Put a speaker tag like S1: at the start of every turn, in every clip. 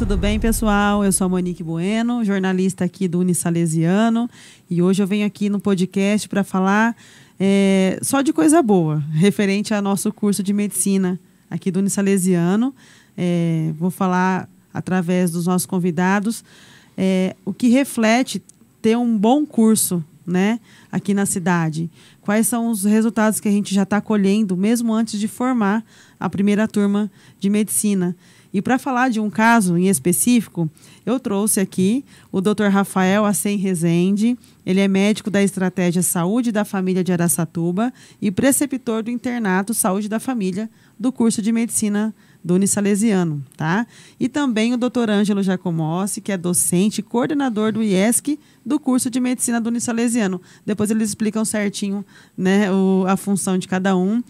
S1: tudo bem, pessoal? Eu sou a Monique Bueno, jornalista aqui do Unisalesiano, e hoje eu venho aqui no podcast para falar só de coisa boa, referente ao nosso curso de medicina aqui do Unisalesiano. Vou falar através dos nossos convidados o que reflete ter um bom curso, né, aqui na cidade. Quais são os resultados que a gente já está colhendo, mesmo antes de formar a primeira turma de medicina. E para falar de um caso em específico, eu trouxe aqui o Dr. Rafael Acem Rezende. Ele é médico da Estratégia Saúde da Família de Araçatuba e preceptor do Internato Saúde da Família do curso de Medicina do Unisalesiano, tá? E também o Dr. Ângelo Giacomossi, que é docente e coordenador do IESC do curso de Medicina do Unisalesiano. Depois eles explicam certinho, né, a função de cada um.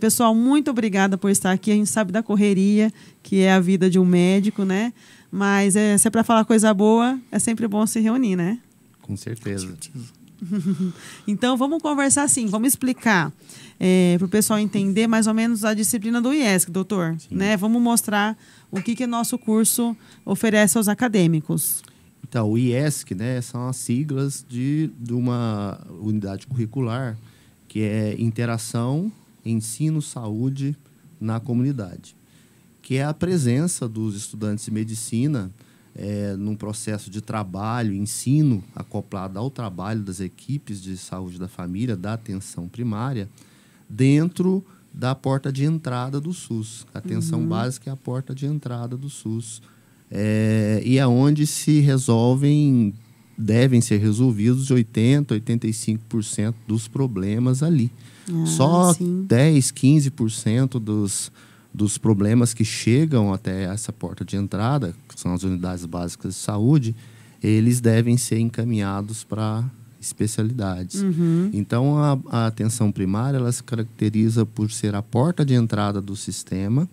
S1: Pessoal, muito obrigada por estar aqui. A gente sabe da correria, que é a vida de um médico, né? Mas se é para falar coisa boa, é sempre bom se reunir, né?
S2: Com certeza.
S1: Então, vamos conversar assim, vamos explicar para o pessoal entender mais ou menos a disciplina do IESC, doutor. Né? Vamos mostrar o que nosso curso oferece aos acadêmicos.
S2: Então, o IESC, né, são as siglas de uma unidade curricular que é Interação, Ensino, Saúde na Comunidade, que é a presença dos estudantes de medicina num processo de trabalho, ensino, acoplado ao trabalho das equipes de saúde da família, da atenção primária, dentro da porta de entrada do SUS. A atenção básica é a porta de entrada do SUS. E é onde devem ser resolvidos 80%, 85% dos problemas ali. Só sim. 10%, 15% dos problemas que chegam até essa porta de entrada, que são as unidades básicas de saúde, eles devem ser encaminhados para especialidades. Então, a atenção primária, ela se caracteriza por ser a porta de entrada do sistema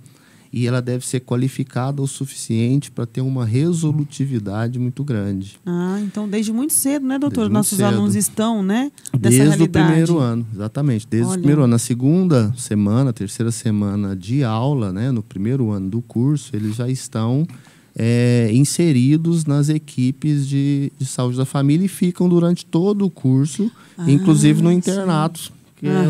S2: e ela deve ser qualificada o suficiente para ter uma resolutividade muito grande.
S1: Então desde muito cedo, né, doutor? Nossos alunos estão, né, dessa
S2: desde
S1: realidade.
S2: o primeiro ano, exatamente. Desde o primeiro ano. Na segunda semana, terceira semana de aula, né, no primeiro ano do curso, eles já estão inseridos nas equipes de saúde da família e ficam durante todo o curso, inclusive no internato. Que é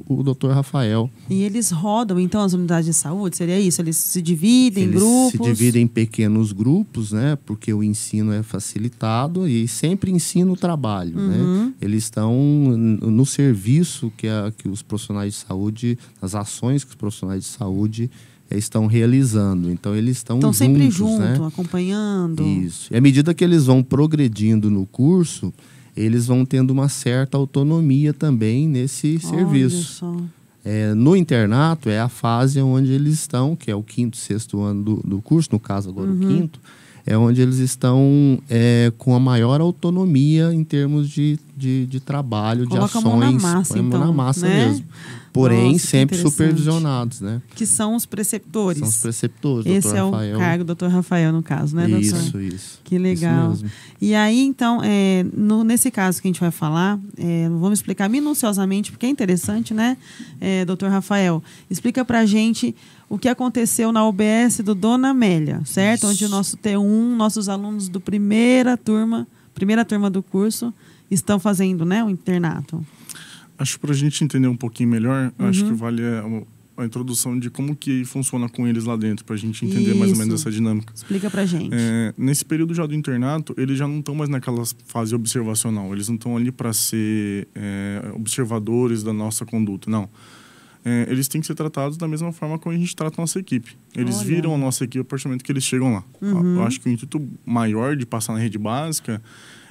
S2: o Dr. Rafael.
S1: E eles rodam, então, as unidades de saúde? Seria isso? Eles se dividem em grupos?
S2: Eles se dividem em pequenos grupos, né? Porque o ensino é facilitado e sempre ensina o trabalho, né? Eles estão no serviço que os profissionais de saúde, as ações que os profissionais de saúde estão realizando. Então, eles estão juntos,
S1: sempre juntos,
S2: né?
S1: Acompanhando.
S2: Isso. E à medida que eles vão progredindo no curso, eles vão tendo uma certa autonomia também nesse serviço. No internato, é a fase onde eles estão, que é o 5º, 6º ano do curso, no caso agora o 5º, é onde eles estão com a maior autonomia em termos de trabalho, de ações.
S1: Coloca a mão na massa,
S2: põe a mão na massa,
S1: né?
S2: mesmo. Porém, sempre supervisionados, né?
S1: Que são os preceptores.
S2: São os preceptores,
S1: Esse
S2: Dr.
S1: é
S2: Rafael.
S1: O cargo do Dr. Rafael, no caso, né, doutor?
S2: Isso.
S1: Que legal.
S2: Isso mesmo.
S1: E aí, então, nesse caso que a gente vai falar, vamos explicar minuciosamente, porque é interessante, né, Dr. Rafael? Explica pra gente o que aconteceu na UBS do Dona Amélia, certo? Onde o nosso T1, nossos alunos do primeira turma do curso, estão fazendo, né, o internato.
S3: Acho que para a gente entender um pouquinho melhor, acho que vale a introdução de como que funciona com eles lá dentro, para a gente entender mais ou menos essa dinâmica.
S1: Explica pra gente.
S3: Nesse período já do internato, eles já não estão mais naquela fase observacional. Eles não estão ali para ser observadores da nossa conduta, não. Eles têm que ser tratados da mesma forma como a gente trata a nossa equipe. Eles viram a nossa equipe a partir do momento que eles chegam lá. Eu acho que o intuito maior de passar na rede básica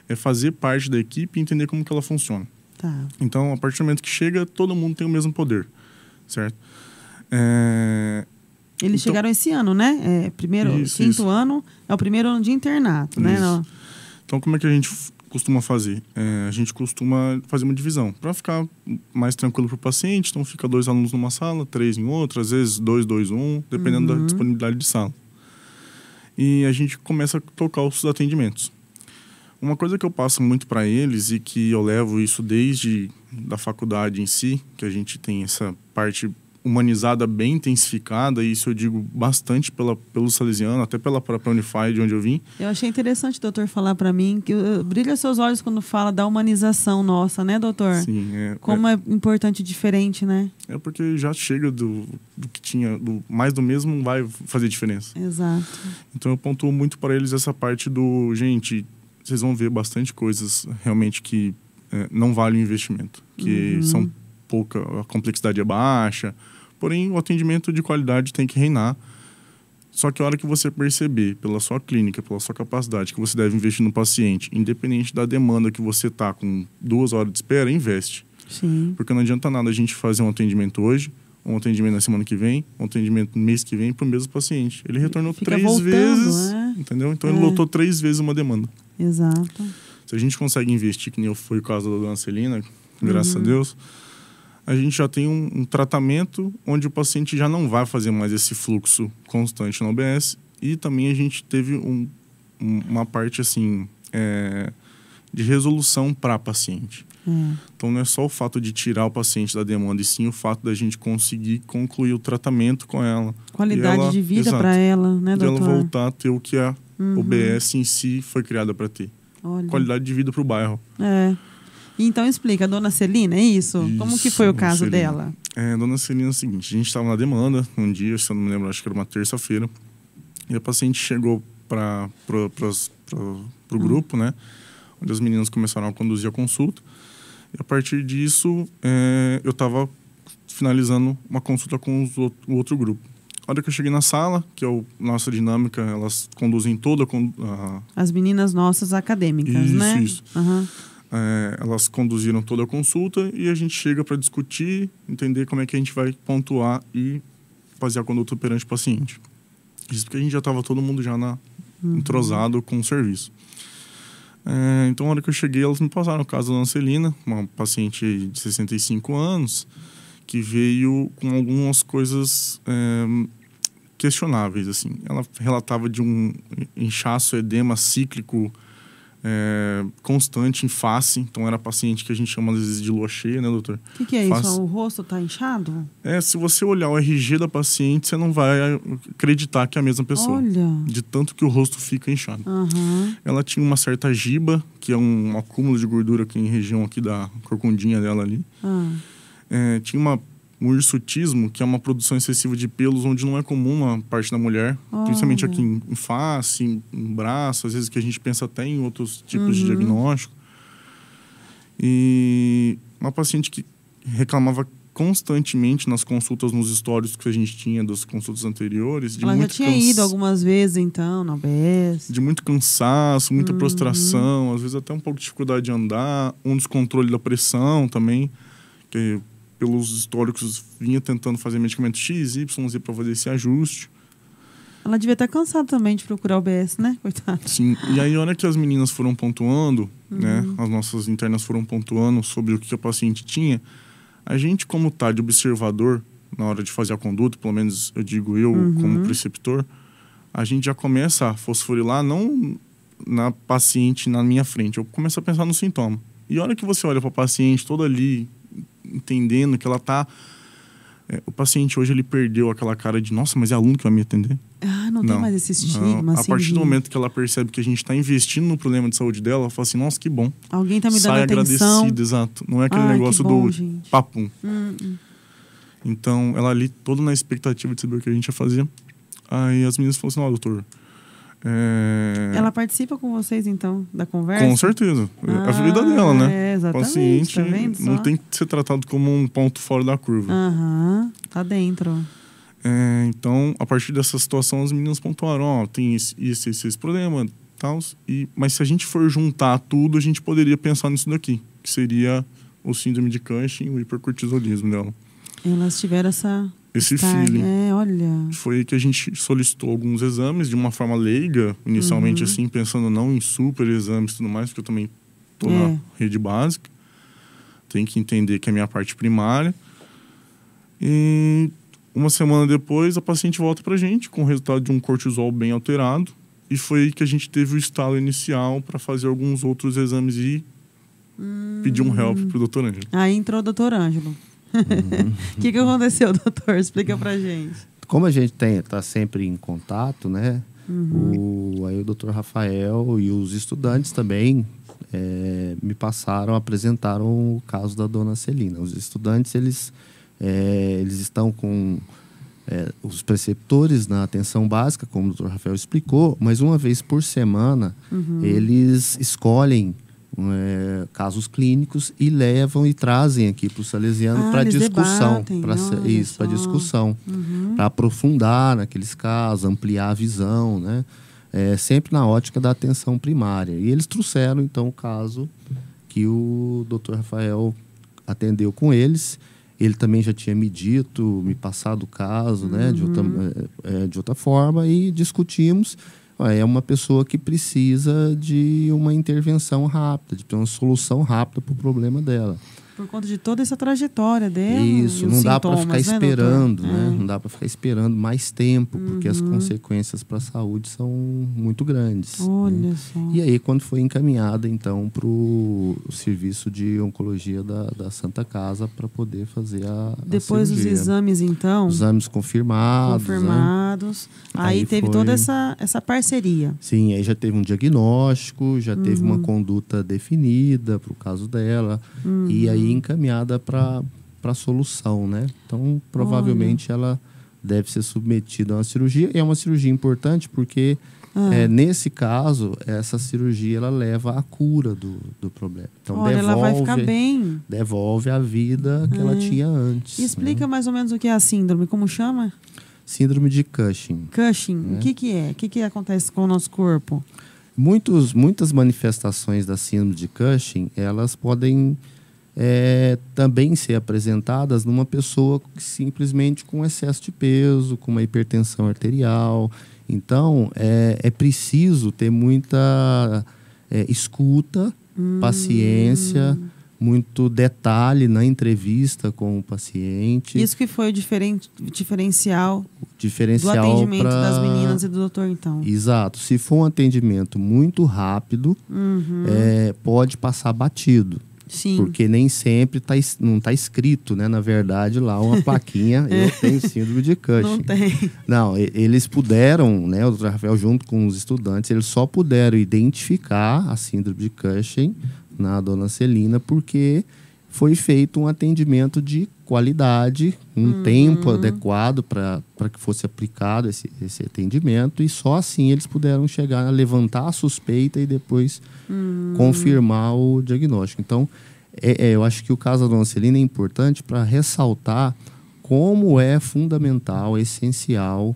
S3: é fazer parte da equipe e entender como que ela funciona.
S1: Tá.
S3: Então, a partir do momento que chega, todo mundo tem o mesmo poder, certo?
S1: Eles chegaram esse ano, né? Quinto ano, é o primeiro ano de internato, né?
S3: Então, como é que a gente costuma fazer? A gente costuma fazer uma divisão para ficar mais tranquilo para o paciente. Então, fica 2 alunos numa sala, 3 em outra, às vezes 2, 2, 1, dependendo da disponibilidade de sala. E a gente começa a tocar os atendimentos. Uma coisa que eu passo muito para eles e que eu levo isso desde da faculdade em si, que a gente tem essa parte humanizada, bem intensificada, e isso eu digo bastante pelo Salesiano, até pela própria Unify, de onde eu vim.
S1: Eu achei interessante, doutor, falar para mim que brilha seus olhos quando fala da humanização nossa, né, doutor?
S3: Sim.
S1: Como é importante e diferente, né?
S3: É porque já chega do que tinha, mais do mesmo não vai fazer diferença.
S1: Exato.
S3: Então eu pontuo muito para eles essa parte do, gente, vocês vão ver bastante coisas realmente que não valem o investimento, que são pouca, a complexidade é baixa, porém o atendimento de qualidade tem que reinar. Só que a hora que você perceber, pela sua clínica, pela sua capacidade, que você deve investir no paciente, independente da demanda que você tá com 2 horas de espera, investe.
S1: Sim.
S3: Porque não adianta nada a gente fazer um atendimento hoje, um atendimento na semana que vem, um atendimento no mês que vem para o mesmo paciente. Ele retornou 3 vezes, entendeu? Então ele lotou 3 vezes uma demanda.
S1: Exato.
S3: Se a gente consegue investir, que nem foi o caso da dona Celina, graças a Deus, a gente já tem um tratamento onde o paciente já não vai fazer mais esse fluxo constante na OBS, e também a gente teve uma parte assim de resolução para paciente. Então não é só o fato de tirar o paciente da demanda, e sim o fato da gente conseguir concluir o tratamento com ela.
S1: Qualidade de vida para ela, né, doutor?
S3: E ela voltar a ter o que a OBS em si foi criada para ter.
S1: Olha.
S3: Qualidade de vida para o bairro.
S1: Então explica, a dona Celina, é isso? Como que foi o caso
S3: Celina.
S1: dela?
S3: Dona Celina é o seguinte, a gente estava na demanda um dia, se eu não me lembro, acho que era uma terça-feira, e a paciente chegou para o grupo, né, onde as meninas começaram a conduzir a consulta, e a partir disso eu estava finalizando uma consulta com o outro grupo. A hora que eu cheguei na sala, que é a nossa dinâmica, elas conduzem toda
S1: as meninas nossas acadêmicas,
S3: isso,
S1: né?
S3: Isso. Elas conduziram toda a consulta e a gente chega para discutir, entender como é que a gente vai pontuar e fazer a conduta perante o paciente. Isso porque a gente já estava todo mundo já entrosado com o serviço. Então, na hora que eu cheguei, elas me passaram o caso da dona Celina, uma paciente de 65 anos, que veio com algumas coisas questionáveis, assim. Ela relatava de um inchaço, edema cíclico constante em face. Então era paciente que a gente chama às vezes de lua cheia, né, doutor?
S1: O que é isso? O rosto tá inchado?
S3: Se você olhar o RG da paciente, você não vai acreditar que é a mesma pessoa.
S1: Olha.
S3: De tanto que o rosto fica inchado. Ela tinha uma certa giba, que é um acúmulo de gordura aqui em região aqui da corcundinha dela ali. Tinha um hirsutismo, que é uma produção excessiva de pelos, onde não é comum na parte da mulher, principalmente aqui em face, em braço, às vezes que a gente pensa até em outros tipos de diagnóstico. E uma paciente que reclamava constantemente nas consultas, nos stories que a gente tinha das consultas anteriores.
S1: Ela já tinha ido algumas vezes, então, na OBS.
S3: De muito cansaço, muita prostração, às vezes até um pouco de dificuldade de andar, um descontrole da pressão também, que pelos históricos vinha tentando fazer medicamento X, Y, Z para fazer esse ajuste.
S1: Ela devia estar cansada também de procurar o OBS, né? Coitada.
S3: Sim, e aí a hora que as meninas foram pontuando, né, as nossas internas foram pontuando sobre o que a paciente tinha, a gente, como tá de observador na hora de fazer a conduta, pelo menos eu digo eu como preceptor, a gente já começa a fosforilar não na paciente na minha frente, eu começo a pensar no sintoma. E a hora que você olha para a paciente toda ali, entendendo que ela tá... o paciente hoje, ele perdeu aquela cara de, nossa, mas é aluno que vai me atender?
S1: Não tem mais esse estigma.
S3: A partir do momento que ela percebe que a gente está investindo no problema de saúde dela, ela fala assim, nossa, que bom.
S1: Alguém tá me dando
S3: Sai
S1: atenção.
S3: agradecida, exato. Não é aquele negócio
S1: bom,
S3: do
S1: gente.
S3: papum. Então, ela ali toda na expectativa de saber o que a gente ia fazer. Aí as meninas falaram assim, doutor...
S1: Ela participa com vocês, então, da conversa?
S3: Com certeza. É a vida dela, né?
S1: Exatamente.
S3: O paciente
S1: tá vendo
S3: não
S1: só?
S3: tem que ser tratado como um ponto fora da curva.
S1: Tá dentro.
S3: Então, a partir dessa situação, as meninas pontuaram, tem esse problema, tal. Mas se a gente for juntar tudo, a gente poderia pensar nisso daqui, que seria o síndrome de Cushing e o hipercortisolismo dela.
S1: Elas tiveram esse
S3: feeling.
S1: Olha.
S3: Foi aí que a gente solicitou alguns exames de uma forma leiga, inicialmente assim, pensando não em super exames e tudo mais, porque eu também estou na rede básica. Tem que entender que é a minha parte primária. E uma semana depois, a paciente volta pra gente com o resultado de um cortisol bem alterado. E foi aí que a gente teve o estalo inicial para fazer alguns outros exames e pedir um help pro Dr. Ângelo.
S1: Aí entrou o Dr. Ângelo. O que aconteceu, doutor? Explica pra gente.
S2: Como a gente está sempre em contato, né? Aí o doutor Rafael e os estudantes também me apresentaram o caso da dona Celina. Os estudantes, eles estão com os preceptores na atenção básica, como o doutor Rafael explicou, mas uma vez por semana eles escolhem casos clínicos e levam e trazem aqui para o Salesiano para discussão, para discussão, para aprofundar naqueles casos, ampliar a visão, né? Sempre na ótica da atenção primária. E eles trouxeram então o caso que o Dr. Rafael atendeu com eles. Ele também já tinha me passado o caso, né, de outra forma, e discutimos. É uma pessoa que precisa de uma intervenção rápida, de ter uma solução rápida para o problema dela.
S1: Por conta de toda essa trajetória dela.
S2: Isso, não dá para ficar esperando,
S1: né?
S2: Não dá para ficar esperando mais tempo, porque as consequências para a saúde são muito grandes.
S1: Olha
S2: né?
S1: só.
S2: E aí, quando foi encaminhada, então, para o serviço de oncologia da Santa Casa para poder fazer a
S1: Depois
S2: cirurgia.
S1: dos exames, então?
S2: Os exames confirmados.
S1: Confirmados. Né? Aí teve toda essa parceria.
S2: Sim, aí já teve um diagnóstico, já teve uma conduta definida para o caso dela. E aí encaminhada para a solução, né? Então, provavelmente ela deve ser submetida a uma cirurgia. E é uma cirurgia importante porque, nesse caso, essa cirurgia ela leva à cura do problema. Então,
S1: ela vai ficar bem.
S2: Devolve a vida que ela tinha antes.
S1: Explica mais ou menos o que é a síndrome. Como chama?
S2: Síndrome de Cushing.
S1: Cushing. O que é? O que acontece com o nosso corpo?
S2: Muitas manifestações da síndrome de Cushing, elas podem também ser apresentadas numa pessoa simplesmente com excesso de peso, com uma hipertensão arterial. Então, é preciso ter muita escuta, paciência, muito detalhe na entrevista com o paciente.
S1: Isso que foi o diferencial do
S2: do
S1: atendimento das meninas e do doutor, então.
S2: Exato. Se for um atendimento muito rápido, pode passar batido.
S1: Sim.
S2: Porque nem sempre não está escrito, né? Na verdade, lá uma plaquinha, eu tenho síndrome de Cushing.
S1: Não tem.
S2: Não, eles puderam, né? O Dr. Rafael, junto com os estudantes, eles só puderam identificar a síndrome de Cushing na dona Celina porque foi feito um atendimento de qualidade, um tempo adequado para que fosse aplicado esse atendimento, e só assim eles puderam chegar a levantar a suspeita e depois confirmar o diagnóstico. Então, eu acho que o caso da dona Celina é importante para ressaltar como é fundamental, essencial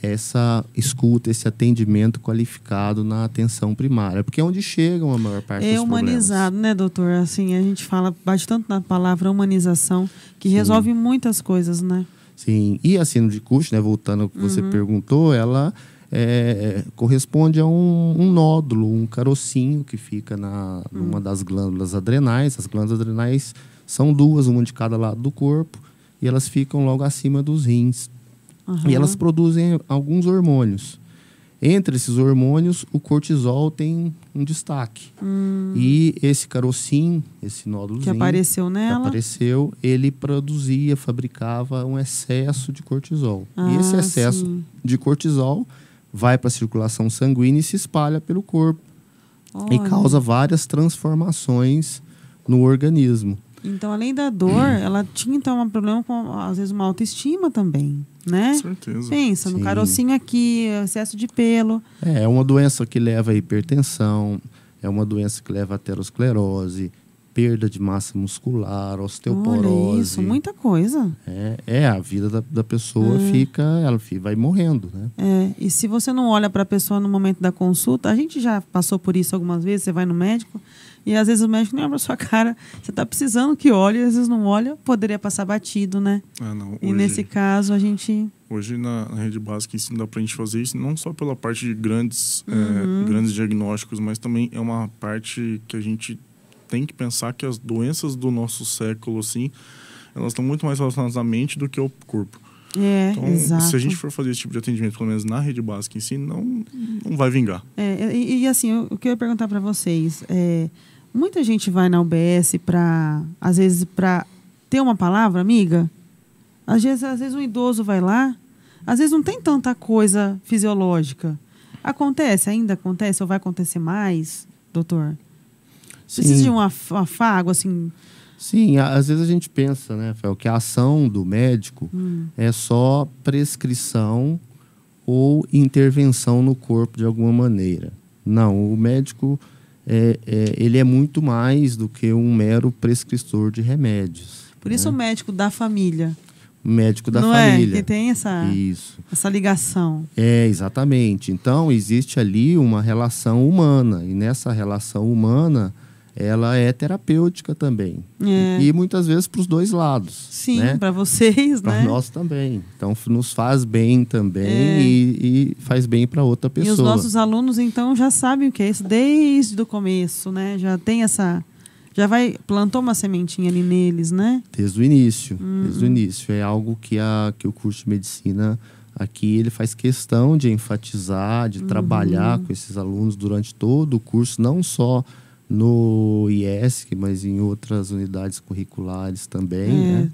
S2: essa escuta, esse atendimento qualificado na atenção primária, porque é onde chegam a maior parte dos problemas. É
S1: humanizado, né, doutor? Assim, a gente bate tanto na palavra humanização, que resolve muitas coisas, né?
S2: Sim, e a síndrome de Cushing, né, voltando ao que você perguntou, ela corresponde a um nódulo, um carocinho que fica numa das glândulas adrenais. As glândulas adrenais são duas, uma de cada lado do corpo, e elas ficam logo acima dos rins. E elas produzem alguns hormônios. Entre esses hormônios, o cortisol tem um destaque. E esse carocinho, esse nódulozinho...
S1: Que apareceu nela.
S2: Ele fabricava um excesso de cortisol. E esse excesso de cortisol vai para a circulação sanguínea e se espalha pelo corpo. E causa várias transformações no organismo.
S1: Então, além da dor, ela tinha então um problema com, às vezes, uma autoestima também, né?
S3: Com certeza.
S1: Pensa, no carocinho aqui, excesso de pelo.
S2: É uma doença que leva a hipertensão, é uma doença que leva a aterosclerose, perda de massa muscular, osteoporose.
S1: Olha isso, muita coisa.
S2: A vida da pessoa vai morrendo, né?
S1: E se você não olha para a pessoa no momento da consulta, a gente já passou por isso algumas vezes, você vai no médico e às vezes o médico nem olha pra sua cara, você está precisando que olhe, às vezes não olha, poderia passar batido, né?
S3: Hoje,
S1: nesse caso a gente...
S3: Hoje na rede básica ensino dá pra gente fazer isso, não só pela parte de grandes diagnósticos, mas também é uma parte que a gente tem que pensar que as doenças do nosso século, assim, elas estão muito mais relacionadas à mente do que ao corpo. Então,
S1: exato.
S3: Se a gente for fazer esse tipo de atendimento, pelo menos na rede básica em si, não vai vingar.
S1: E assim, o que eu ia perguntar para vocês, muita gente vai na UBS às vezes para ter uma palavra, amiga? Às vezes um idoso vai lá, às vezes não tem tanta coisa fisiológica. Ainda acontece, ou vai acontecer mais, doutor? Precisa de um afago, assim...
S2: Sim, às vezes a gente pensa, né, Fel, que a ação do médico é só prescrição ou intervenção no corpo de alguma maneira. Não, o médico ele é muito mais do que um mero prescritor de remédios.
S1: Por isso o médico da família.
S2: O médico da
S1: não
S2: família.
S1: Que tem essa ligação.
S2: Exatamente. Então, existe ali uma relação humana. E nessa relação humana, ela é terapêutica também. E muitas vezes para os dois lados.
S1: Sim,
S2: né?
S1: Para vocês,
S2: pra
S1: né?
S2: nós também. Então, nos faz bem também e faz bem para outra pessoa.
S1: E os nossos alunos, então, já sabem o que é isso desde o começo, né? Já tem essa... plantou uma sementinha ali neles, né?
S2: Desde o início. Desde o início. É algo que o curso de medicina aqui, ele faz questão de enfatizar, de trabalhar com esses alunos durante todo o curso, não só no IESC, mas em outras unidades curriculares também, né?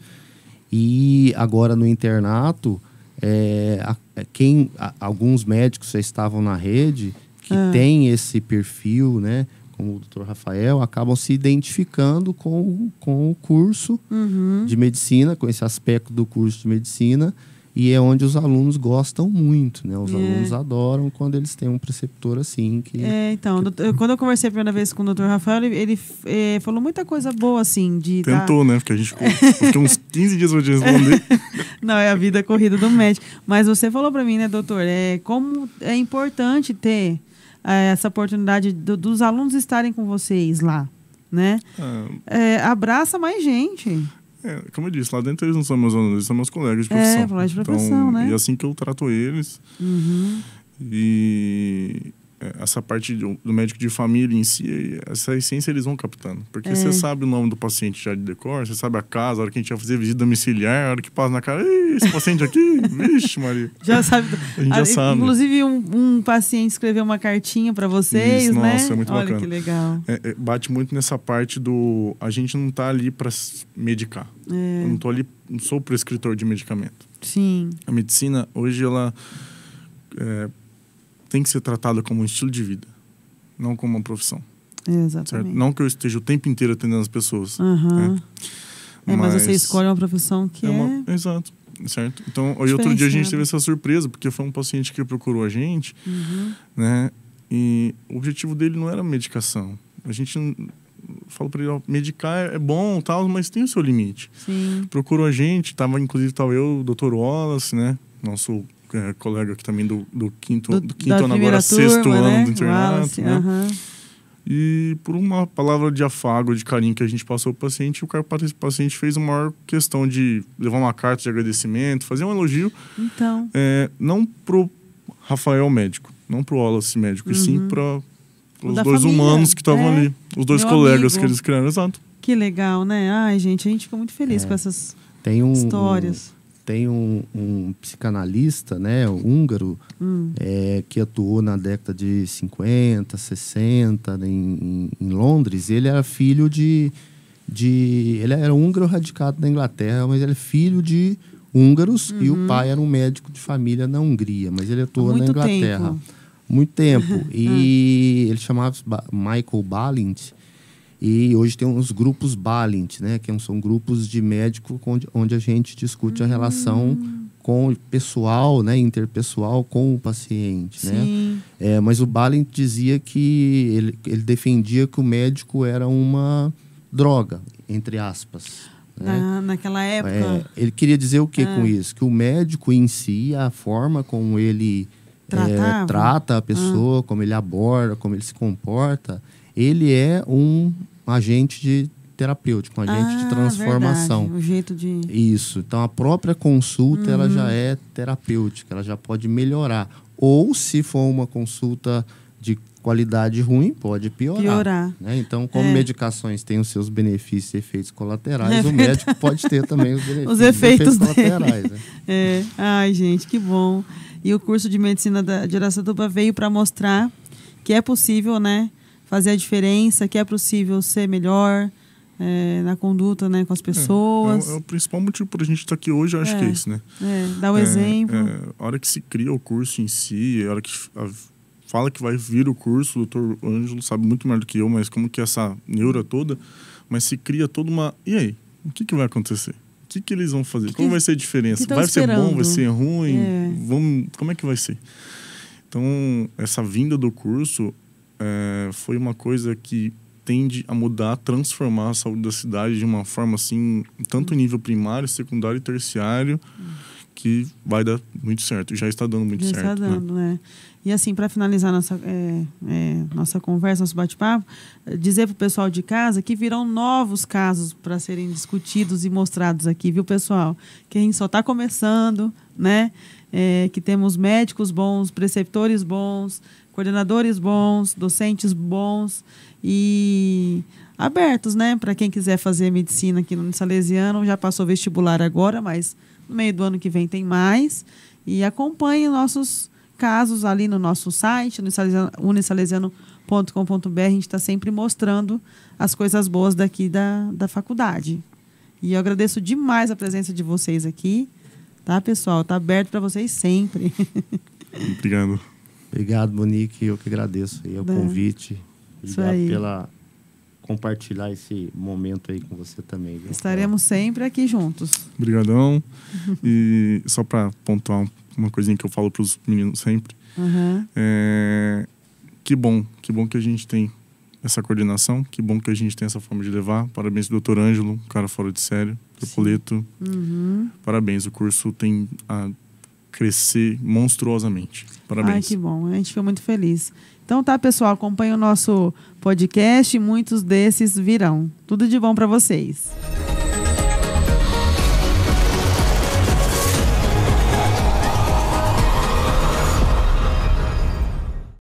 S2: E agora no internato, alguns médicos já estavam na rede que tem esse perfil, né? Como o Dr. Rafael, acabam se identificando com o curso de medicina, com esse aspecto do curso de medicina, e é onde os alunos gostam muito, né? Os alunos adoram quando eles têm um preceptor assim.
S1: Quando eu conversei a primeira vez com o Dr. Rafael, ele falou muita coisa boa, assim.
S3: Tentou, né? Porque a gente ficou uns 15 dias pra te responder.
S1: Não, é a vida corrida do médico. Mas você falou pra mim, né, doutor, como é importante ter essa oportunidade dos alunos estarem com vocês lá, né? Abraça mais gente.
S3: Como eu disse, lá dentro eles não são meus alunos, eles são meus colegas de profissão.
S1: De profissão, né?
S3: E assim que eu trato eles. E essa parte do médico de família em si, essa essência eles vão captando. Porque você sabe o nome do paciente já de decor, você sabe a casa, a hora que a gente vai fazer visita domiciliar, a hora que passa na cara, esse paciente aqui, vixe, Maria.
S1: Já sabe.
S3: A gente já sabe.
S1: Inclusive, um paciente escreveu uma cartinha para vocês,
S3: isso,
S1: né?
S3: Nossa, é muito bacana.
S1: Olha que legal.
S3: Bate muito nessa parte do... A gente não tá ali para medicar. Eu não tô ali, não sou prescritor de medicamento.
S1: Sim.
S3: A medicina, hoje, ela... tem que ser tratada como um estilo de vida, não como uma profissão.
S1: Exatamente.
S3: Certo? Não que eu esteja o tempo inteiro atendendo as pessoas.
S1: Mas você escolhe uma profissão que
S3: Exato, certo? Então, outro dia a gente teve essa surpresa, porque foi um paciente que procurou a gente, né? E o objetivo dele não era medicação. A gente falou para ele, medicar é bom, tal, mas tem o seu limite.
S1: Sim.
S3: Procurou a gente, inclusive estava eu, o Dr. Wallace, né? Nosso colega aqui também do quinto ano, agora sexto ano do internato,
S1: Wallace,
S3: né? E por uma palavra de afago, de carinho que a gente passou para o paciente, o paciente fez uma maior questão de levar uma carta de agradecimento, fazer um elogio.
S1: Então.
S3: Não pro Rafael médico, não pro Wallace médico, e sim para os dois
S1: família,
S3: humanos que estavam ali, os dois colegas amigo. Que eles criaram, exato.
S1: Que legal, né? Ai, gente, a gente fica muito feliz com essas histórias.
S2: Tem um psicanalista, né, húngaro, que atuou na década de 50, 60 em Londres. Ele era filho ele era húngaro radicado na Inglaterra, mas ele é filho de húngaros e o pai era um médico de família na Hungria, mas ele atuou na Inglaterra. Muito tempo. E ele chamava-se Michael Balint. E hoje tem uns grupos Balint, né? Que são grupos de médico onde a gente discute a relação com o pessoal, né? Interpessoal com o paciente,
S1: sim.
S2: né? Mas o Balint dizia que ele defendia que o médico era uma droga, entre aspas. Né?
S1: Naquela época.
S2: Ele queria dizer o que com isso? Que o médico em si, a forma como ele trata a pessoa, como ele aborda, como ele se comporta, ele é um agente terapêutico, um agente de transformação.
S1: Verdade. O jeito de...
S2: Isso. Então, a própria consulta ela já é terapêutica, ela já pode melhorar. Ou, se for uma consulta de qualidade ruim, pode piorar. Né? Então, como medicações têm os seus benefícios e efeitos colaterais, o médico pode ter também os benefícios
S1: os efeitos
S2: colaterais. Né?
S1: Ai, gente, que bom. E o curso de medicina de Araçatuba veio para mostrar que é possível, né, fazer a diferença, que é possível ser melhor, na conduta, né, com as pessoas.
S3: É o principal motivo para a gente estar aqui hoje, eu acho que é isso, né?
S1: Dar o exemplo.
S3: A hora que se cria o curso em si, a hora que fala que vai vir o curso, o doutor Ângelo sabe muito melhor do que eu, mas como que essa neura toda, mas se cria toda uma... E aí? O que vai acontecer? O que eles vão fazer? Como vai ser a diferença? Vai ser bom? Vai ser ruim? Como é que vai ser? Então, essa vinda do curso foi uma coisa que tende a mudar, a transformar a saúde da cidade de uma forma assim, tanto nível primário, secundário e terciário, que vai dar muito certo. Já está dando muito certo. Já está
S1: dando, né? E assim, para finalizar nossa conversa, nosso bate-papo, dizer para o pessoal de casa que virão novos casos para serem discutidos e mostrados aqui, viu, pessoal? Que a gente só está começando, né? Que temos médicos bons, preceptores bons, coordenadores bons, docentes bons e abertos, né? Para quem quiser fazer medicina aqui no Salesiano, já passou vestibular agora, mas no meio do ano que vem tem mais. E acompanhe nossos casos ali no nosso site, no unisalesiano.com.br. A gente está sempre mostrando as coisas boas daqui da faculdade. E eu agradeço demais a presença de vocês aqui. Tá, pessoal? Tá aberto para vocês sempre.
S3: Obrigado.
S2: Obrigado, Monique. Eu que agradeço aí o convite. Obrigado pela compartilhar esse momento aí com você também. Viu?
S1: Estaremos sempre aqui juntos.
S3: Obrigadão. E só para pontuar uma coisinha que eu falo para os meninos sempre. Que bom que a gente tem essa coordenação, que bom que a gente tem essa forma de levar. Parabéns, doutor Ângelo, um cara fora de sério. Poleto. Parabéns, o curso tem a crescer monstruosamente. Parabéns.
S1: Ai, que bom, a gente fica muito feliz. Então tá, pessoal, acompanhe o nosso podcast, muitos desses virão. Tudo de bom para vocês.